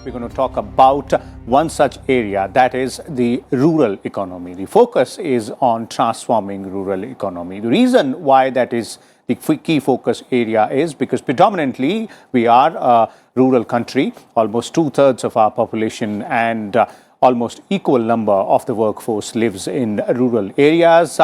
we're going to talk about one such area, that is the rural economy. The focus is on transforming rural economy. The reason why that is the key focus area is because predominantly we are a rural country. Almost 2/3 of our population and almost equal number of the workforce lives in rural areas.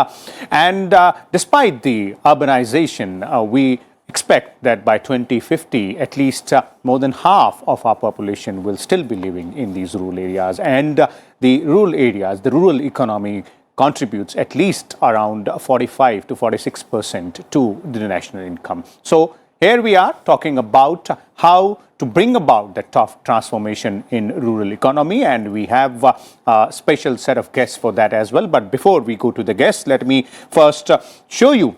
And despite the urbanization, we expect that by 2050, at least more than half of our population will still be living in these rural areas. And the rural areas, the rural economy contributes at least around 45 to 46% to the national income. So here we are talking about how to bring about the tough transformation in rural economy, and we have a special set of guests for that as well. But before we go to the guests, let me first show you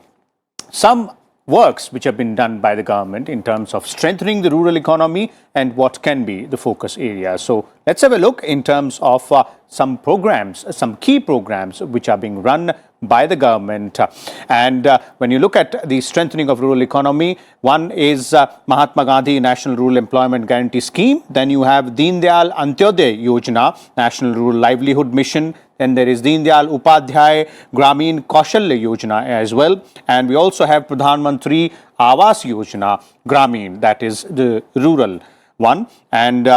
some works which have been done by the government in terms of strengthening the rural economy and what can be the focus areas. So let's have a look in terms of some programs, some key programs which are being run by the government. And when you look at the strengthening of rural economy, one is Mahatma Gandhi National Rural Employment Guarantee Scheme. Then you have Deen Dayal Antyodaya Yojana, National Rural Livelihood Mission. Then there is Deen Dayal Upadhyay Gramin Kaushalya Yojana as well. And we also have Pradhan Mantri Awas Yojana Gramin, that is the rural one. And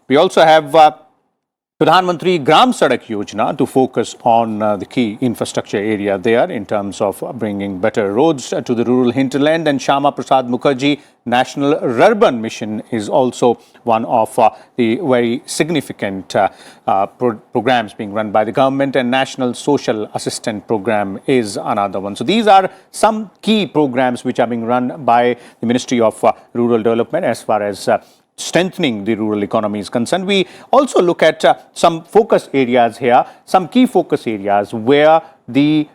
we also have Pradhan Mantri Gram Sadak Yojana to focus on the key infrastructure area there in terms of bringing better roads to the rural hinterland. And Shama Prasad Mukherjee National Urban Mission is also one of the very significant programs being run by the government, and National Social Assistant Program is another one. So these are some key programs which are being run by the Ministry of Rural Development as far as strengthening the rural economy is concerned. We also look at some focus areas here, some key focus areas where the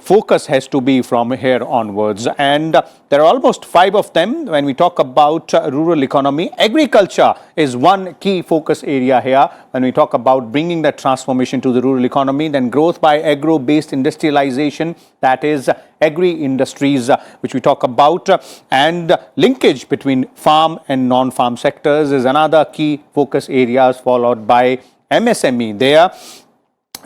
focus has to be from here onwards, and there are almost 5 of them. When we talk about rural economy, agriculture is one key focus area here. When we talk about bringing that transformation to the rural economy, then growth by agro-based industrialization, that is agri-industries which we talk about, and linkage between farm and non-farm sectors is another key focus areas, followed by MSME there.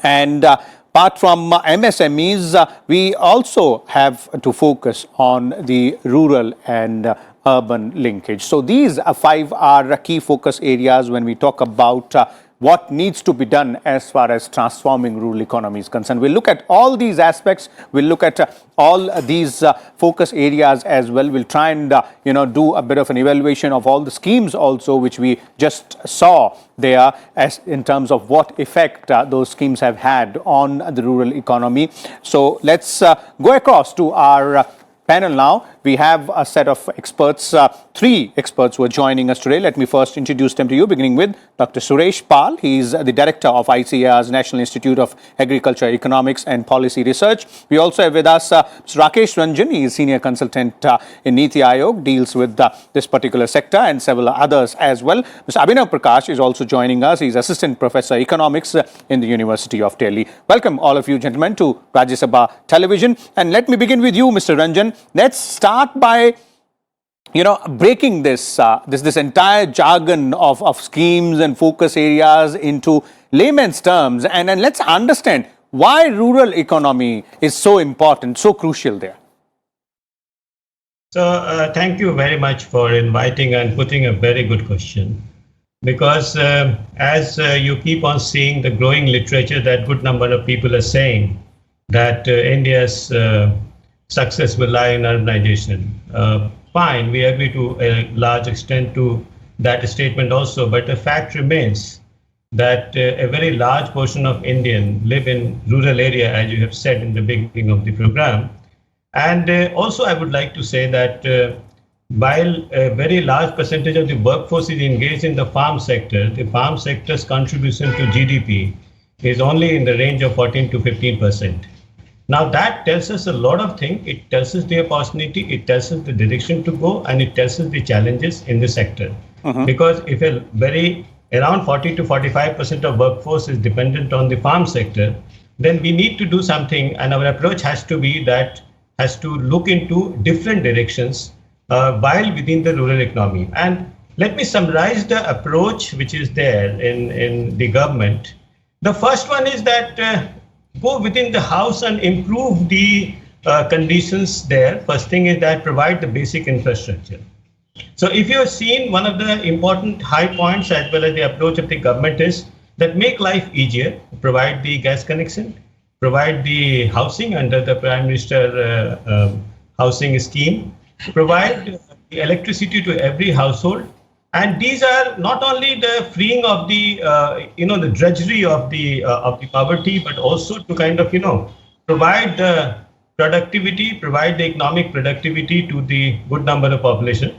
And apart from MSMEs, we also have to focus on the rural and urban linkage. So these 5 are key focus areas when we talk about what needs to be done as far as transforming rural economy is concerned. We'll look at all these aspects. We'll look at all these focus areas as well. We'll try and do a bit of an evaluation of all the schemes also which we just saw there, as in terms of what effect those schemes have had on the rural economy. So let's go across to our panel now. We have a set of experts, 3 experts who are joining us today. Let me first introduce them to you, beginning with Dr. Suresh Pal. He is the director of ICAR's National Institute of Agriculture, Economics and Policy Research. We also have with us Mr. Rakesh Ranjan. He is senior consultant in Niti Aayog, deals with this particular sector and several others as well. Mr. Abhinav Prakash is also joining us. He is assistant professor economics in the University of Delhi. Welcome all of you gentlemen to Rajya Sabha Television. And let me begin with you, Mr. Ranjan. Let's start by breaking this entire jargon of schemes and focus areas into layman's terms, and let's understand why rural economy is so important, so crucial there. So thank you very much for inviting and putting a very good question, because as you keep on seeing the growing literature that good number of people are saying that India's success will lie in urbanization. Fine, we agree to a large extent to that statement also, but the fact remains that a very large portion of Indians live in rural area, as you have said in the beginning of the program. And also I would like to say that while a very large percentage of the workforce is engaged in the farm sector, the farm sector's contribution to GDP is only in the range of 14 to 15%. Now that tells us a lot of things. It tells us the opportunity, it tells us the direction to go, and it tells us the challenges in the sector. Because if around 40 to 45% of workforce is dependent on the farm sector, then we need to do something, and our approach has to be that has to look into different directions while within the rural economy. And let me summarize the approach which is there in the government. The first one is that go within the house and improve the conditions there. First thing is that provide the basic infrastructure. So if you have seen, one of the important high points as well as the approach of the government is that make life easier, provide the gas connection, provide the housing under the Prime Minister housing scheme, provide the electricity to every household. And these are not only the freeing of the the drudgery of the poverty, but also to kind of provide the productivity, provide the economic productivity to the good number of population.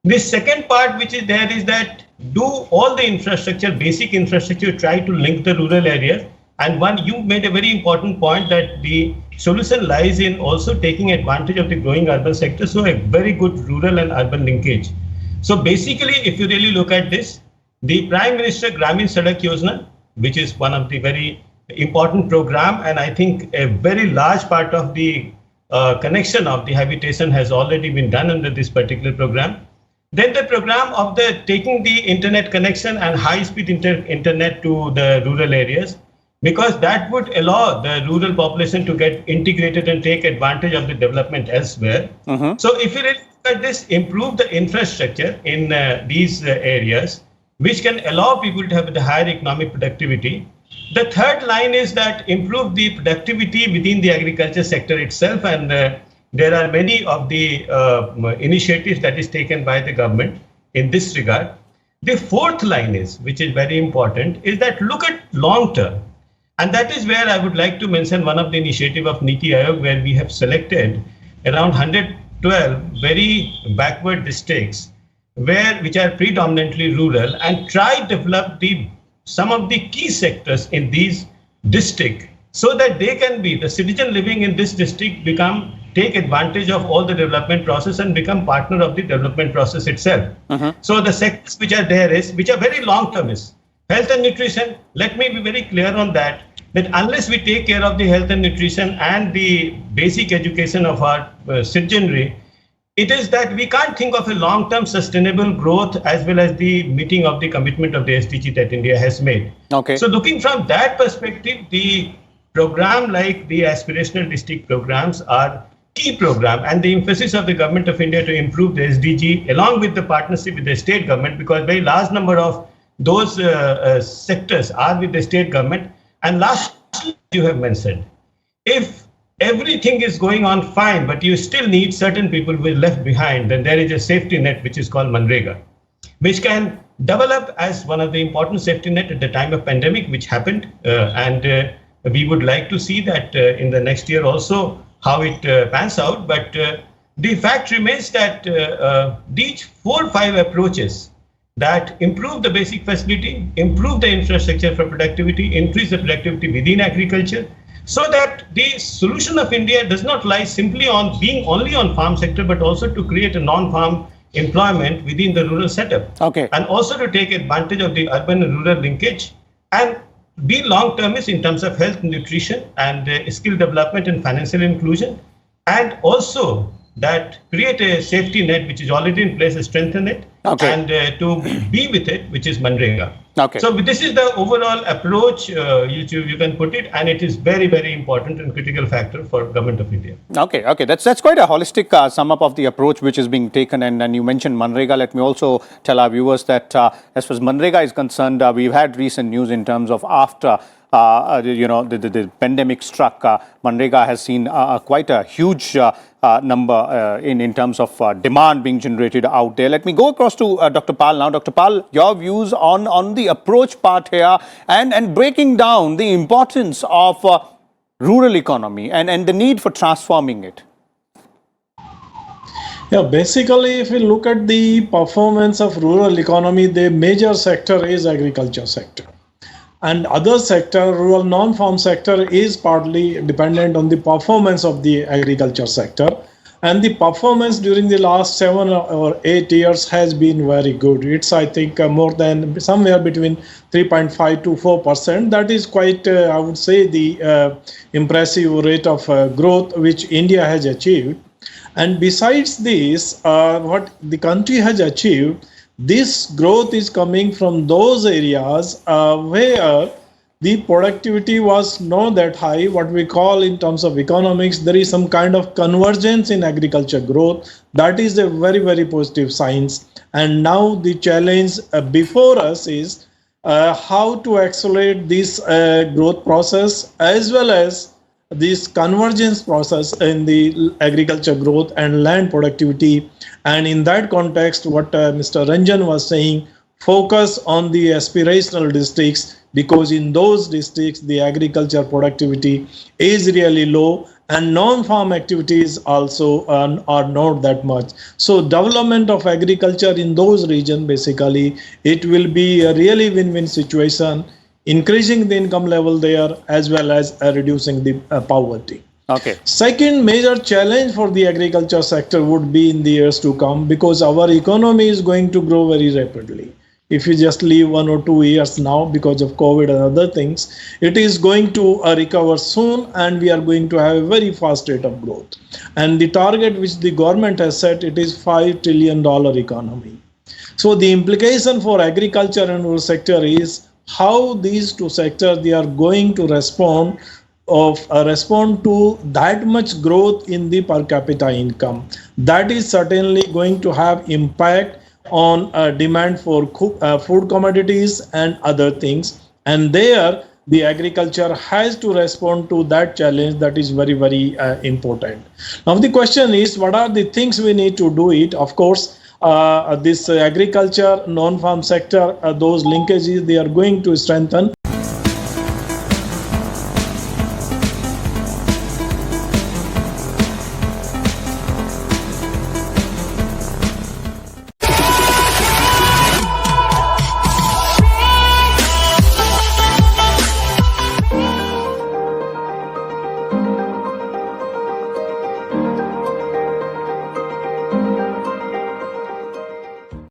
The second part which is there is that do all the infrastructure, basic infrastructure, try to link the rural areas. And you made a very important point that the solution lies in also taking advantage of the growing urban sector. So a very good rural and urban linkage. So basically, if you really look at this, the Prime Minister Gramin Sadak Yojana, which is one of the very important program, and I think a very large part of the connection of the habitation has already been done under this particular program. Then the program of the taking the internet connection and high-speed internet to the rural areas, because that would allow the rural population to get integrated and take advantage of the development elsewhere. Mm-hmm. So if you really look at this, improve the infrastructure in these areas, which can allow people to have the higher economic productivity. The third line is that improve the productivity within the agriculture sector itself, and there are many of the initiatives that is taken by the government in this regard. The fourth line is, which is very important, is that look at long term. And that is where I would like to mention one of the initiative of Niti Aayog, where we have selected around 112 very backward districts which are predominantly rural, and try to develop some of the key sectors in these districts so that they can be the citizen living in this district take advantage of all the development process and become partner of the development process itself. Uh-huh. So the sectors which are there which are very long term is health and nutrition. Let me be very clear on that unless we take care of the health and nutrition and the basic education of our citizenry, it is that we can't think of a long-term sustainable growth as well as the meeting of the commitment of the SDG that India has made. Okay. So looking from that perspective, the program like the aspirational district programs are key program, and the emphasis of the government of India to improve the SDG along with the partnership with the state government, because very large number of those sectors are with the state government. And lastly, you have mentioned, if everything is going on fine, but you still need certain people who are left behind, then there is a safety net which is called Manrega, which can develop as one of the important safety net at the time of pandemic, which happened. And we would like to see that in the next year also how it pans out. But the fact remains that these 4 or 5 approaches that improve the basic facility, improve the infrastructure for productivity, increase the productivity within agriculture, so that the solution of India does not lie simply on being only on farm sector, but also to create a non-farm employment within the rural setup. Okay. And also to take advantage of the urban and rural linkage, and be long-termist in terms of health, nutrition, and skill development and financial inclusion, and also that create a safety net which is already in place, strengthen it, okay, and to be with it, which is Manrega. Okay. So this is the overall approach you can put it, and it is very, very important and critical factor for Government of India. Okay, that's quite a holistic sum up of the approach which is being taken. And you mentioned Manrega. Let me also tell our viewers that as far as Manrega is concerned, we've had recent news in terms of after the pandemic struck, Manrega has seen quite a huge number in terms of demand being generated out there. Let me go across to Dr. Pal now. Dr. Pal, your views on the approach part here and breaking down the importance of rural economy and the need for transforming it. Yeah, basically, if we look at the performance of rural economy, the major sector is agriculture sector. And other sector, rural non-farm sector, is partly dependent on the performance of the agriculture sector. And the performance during the last 7 or 8 years has been very good. It's, I think, more than somewhere between 3.5 to 4%. That is quite, I would say, the impressive rate of growth which India has achieved. And besides this, what the country has achieved, This growth is coming from those areas where the productivity was not that high. What we call in terms of economics, there is some kind of convergence in agriculture growth. That is a very, very positive signs. And now the challenge before us is how to accelerate this growth process as well as this convergence process in the agriculture growth and land productivity. And in that context, what Mr. Ranjan was saying, focus on the aspirational districts, because in those districts the agriculture productivity is really low and non-farm activities also are not that much. So development of agriculture in those regions, basically it will be a really win-win situation, increasing the income level there as well as reducing the poverty. Okay. Second major challenge for the agriculture sector would be in the years to come, because our economy is going to grow very rapidly. If you just leave 1 or 2 years now because of COVID and other things, it is going to recover soon, and we are going to have a very fast rate of growth. And the target which the government has set, it is $5 trillion economy. So the implication for agriculture and rural sector is how these two sectors, they are going to respond to that much growth in the per capita income. That is certainly going to have impact on demand for food commodities and other things. And there the agriculture has to respond to that challenge. That is very, very important. Now the question is, what are the things we need to do it? Of course, this agriculture, non-farm sector, those linkages, they are going to strengthen.